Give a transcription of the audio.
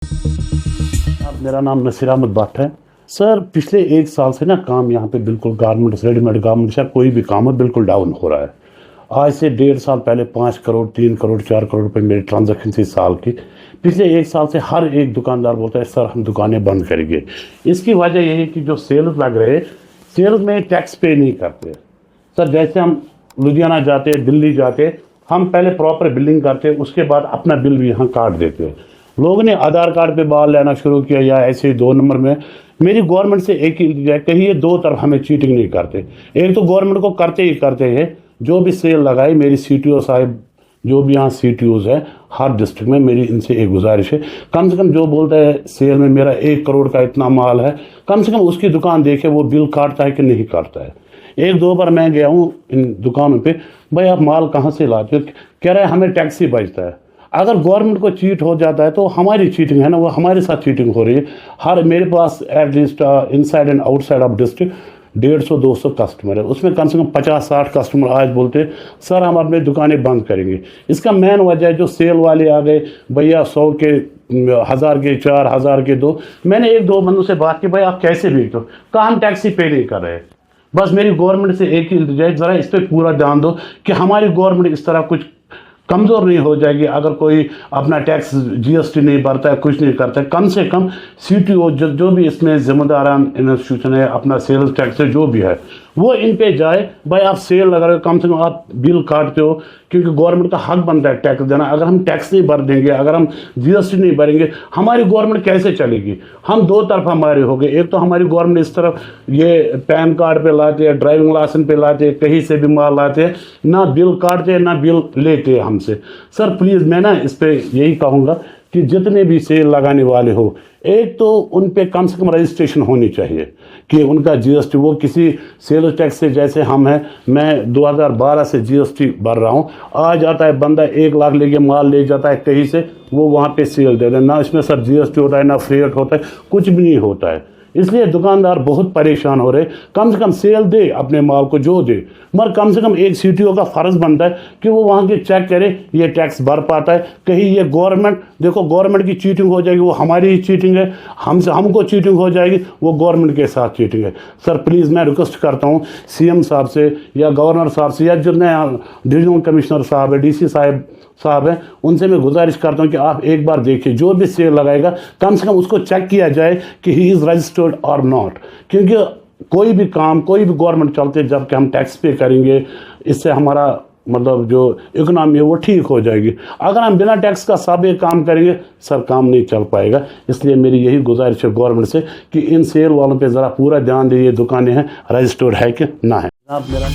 मेरा नाम नसीर अहमद भट्ट है सर। पिछले एक साल से ना काम यहाँ पे बिल्कुल गारमेंट्स, रेडीमेड गारमेंट्स या कोई भी काम है बिल्कुल डाउन हो रहा है। आज से 1.5 साल पहले 5 करोड़ 3 करोड़ 4 करोड़ रुपए मेरी ट्रांजैक्शन थी साल की। पिछले एक साल से हर एक दुकानदार बोलता है सर हम दुकानें बंद करेंगे। इसकी वजह यही है कि जो सेल्स लग रहे, सेल्स में टैक्स पे नहीं करते सर। जैसे हम लुधियाना जाते, दिल्ली जाते, हम पहले प्रॉपर बिलिंग करते, उसके बाद अपना बिल भी यहाँ काट देते। लोगों ने आधार कार्ड पे बाल लेना शुरू किया या ऐसे ही 2 नंबर में। मेरी गवर्नमेंट से एक ही इल्तिजा है, कहीं ये दो तरफ हमें चीटिंग नहीं करते। एक तो गवर्नमेंट को करते ही करते हैं, जो भी सेल लगाई मेरी CTO साहब, जो भी यहाँ CTOs है हर डिस्ट्रिक्ट में, मेरी इनसे एक गुजारिश है, कम से कम जो बोलता है सेल में मेरा 1 करोड़ का इतना माल है, कम से कम उसकी दुकान देखे वो बिल काटता है कि नहीं काटता है। 1-2 बार मैं गया हूँ इन दुकानों पे, भाई आप माल कहाँ से लाते हो? कह रहे हैं हमें टैक्स ही बचता है। अगर गवर्नमेंट को चीट हो जाता है तो हमारी चीटिंग है ना, वो हमारे साथ चीटिंग हो रही है। हर मेरे पास at least inside and outside of district 150-200 customer है, उसमें कम से कम 50-60 कस्टमर आज बोलते सर हम अपनी दुकानें बंद करेंगे। इसका मेन वजह है जो सेल वाले आ गए, भैया 100 के 1000 के 4, 1000 के 2। मैंने 1-2 बंदों से बात की, भाई आप कैसे बेचते हो? कहा हम टैक्स ही पे नहीं कर रहे। बस मेरी गवर्नमेंट से एक ही इल्तिजा है, ज़रा इस पर पूरा ध्यान दो कि हमारी गवर्नमेंट इस तरह कुछ कमज़ोर नहीं हो जाएगी। अगर कोई अपना टैक्स GST नहीं भरता है, कुछ नहीं करता है, कम से कम CTO जो भी इसमें जिम्मेदारान इंस्टीट्यूशन है, अपना सेल्स टैक्स है जो भी है, वो इन पे जाए। भाई आप सेल लगा रहे हो, कम से कम आप बिल काटते हो, क्योंकि गवर्नमेंट का हक बनता है टैक्स देना। अगर हम टैक्स नहीं भर देंगे, अगर हम GST नहीं भरेंगे, हमारी गवर्नमेंट कैसे चलेगी? हम दो तरफ हमारे हो गए। एक तो हमारी गवर्नमेंट इस तरफ ये पैन कार्ड पे लाते हैं, ड्राइविंग लाइसेंस पे लाते हैं, कहीं से भी माल लाते हैं, ना बिल काटते हैं ना बिल लेते हैं हमसे। सर प्लीज़ मैं ना इस पे यही कहूँगा कि जितने भी सेल लगाने वाले हो, एक तो उन पे कम से कम रजिस्ट्रेशन होनी चाहिए कि उनका GST, वो किसी सेल्स टैक्स से, जैसे हम हैं, मैं 2012 से GST भर रहा हूँ। आ जाता है बंदा 1 लाख लेके माल ले जाता है कहीं से, वो वहाँ पे सेल दे दें, ना इसमें सर GST होता है ना फ्रेट होता है, कुछ भी नहीं होता है। इसलिए दुकानदार बहुत परेशान हो रहे। कम से कम सेल दे अपने माल को जो दे, मगर कम से कम एक CTO का फ़र्ज़ बनता है कि वो वहाँ के चेक करे ये टैक्स भर पाता है। कहीं ये गवर्नमेंट, देखो गवर्नमेंट की चीटिंग हो जाएगी, वो हमारी ही चीटिंग है, हमको चीटिंग हो जाएगी, वो गवर्नमेंट के साथ चीटिंग है। सर प्लीज़ मैं रिक्वेस्ट करता हूँ CM साहब से या गवर्नर साहब से या जितने डिविजनल कमिश्नर साहब है, DC साहब हैं, उनसे मैं गुजारिश करता हूँ कि आप एक बार देखिए, जो भी सेल लगाएगा कम से कम उसको चेक किया जाए कि ही इज़ रजिस्टर्ड और नॉट। क्योंकि कोई भी काम, कोई भी गवर्नमेंट चलते जबकि हम टैक्स पे करेंगे, इससे हमारा मतलब जो इकोनॉमी है वो ठीक हो जाएगी। अगर हम बिना टैक्स का सब एक काम करेंगे सर, काम नहीं चल पाएगा। इसलिए मेरी यही गुजारिश है गवर्नमेंट से कि इन सेल वालों पे ज़रा पूरा ध्यान दीजिए, दुकानें हैं रजिस्टर्ड है कि ना है। आप मेरा